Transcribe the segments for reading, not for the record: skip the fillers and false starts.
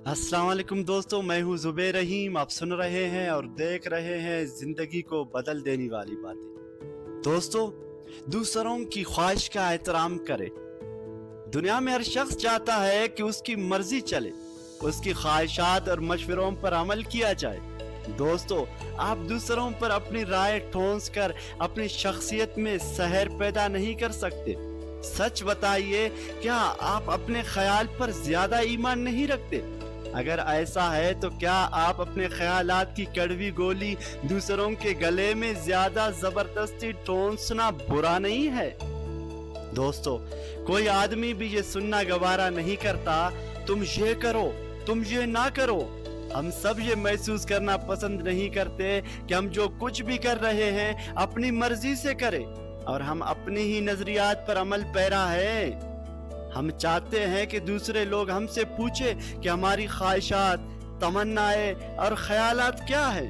अस्सलाम वालेकुम दोस्तों, मैं हूँ जुबैर रहीम। आप सुन रहे हैं और देख रहे हैं जिंदगी को बदल देने वाली बातें। दोस्तों, दूसरों की ख्वाहिश का एहतराम करें। दुनिया में हर शख्स चाहता है कि उसकी मर्जी चले, उसकी ख्वाहिशात और मशवरों पर अमल किया जाए। दोस्तों, आप दूसरों पर अपनी राय ठोंस कर अपनी शख्सियत में सहर पैदा नहीं कर सकते। सच बताइए, क्या आप अपने ख्याल पर ज्यादा ईमान नहीं रखते? अगर ऐसा है तो क्या आप अपने ख्यालात की कड़वी गोली दूसरों के गले में ज्यादा जबरदस्ती ठोंसना बुरा नहीं है? दोस्तों, कोई आदमी भी ये सुनना गवारा नहीं करता, तुम ये करो, तुम ये ना करो। हम सब ये महसूस करना पसंद नहीं करते कि हम जो कुछ भी कर रहे हैं अपनी मर्जी से करें और हम अपनी ही नजरियात पर अमल पैरा है। हम चाहते हैं कि दूसरे लोग हमसे पूछे कि हमारी ख्वाहिशात, तमन्नाएं और ख्यालात क्या है।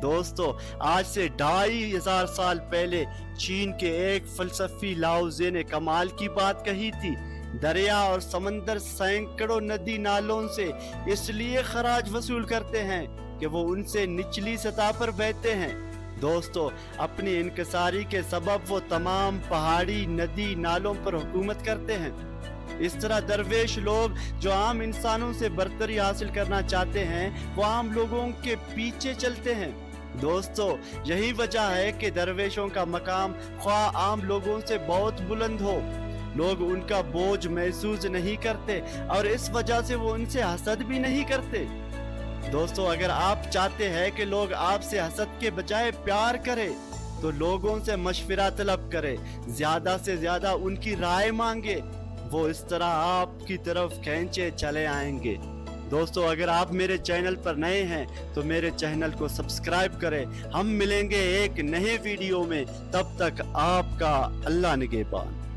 दोस्तों, आज से 2500 साल पहले चीन के एक फलसफी लाओ ज़े ने कमाल की बात कही थी। दरिया और समंदर सैकड़ों नदी नालों से इसलिए खराज वसूल करते हैं कि वो उनसे निचली सतह पर बहते हैं। दोस्तों, अपनी इनकसारी के सबब वो तमाम पहाड़ी, नदी नालों पर हुकूमत करते हैं। इस तरह दरवेश लोग जो आम इंसानों से बरतरी हासिल करना चाहते हैं, वो आम लोगों के पीछे चलते हैं। दोस्तों, यही वजह है कि दरवेशों का मकाम ख्वाह आम लोगों से बहुत बुलंद हो। लोग उनका बोझ महसूस नहीं करते और इस वजह से वो उनसे हसद भी नहीं करते। दोस्तों, अगर आप चाहते हैं कि लोग आपसे हसद के बजाय प्यार करें, तो लोगों से मशवरा तलब करें, ज्यादा से ज्यादा उनकी राय मांगे। वो इस तरह आपकी तरफ खींचे चले आएंगे। दोस्तों, अगर आप मेरे चैनल पर नए हैं तो मेरे चैनल को सब्सक्राइब करें। हम मिलेंगे एक नए वीडियो में, तब तक आपका अल्लाह निगहबान।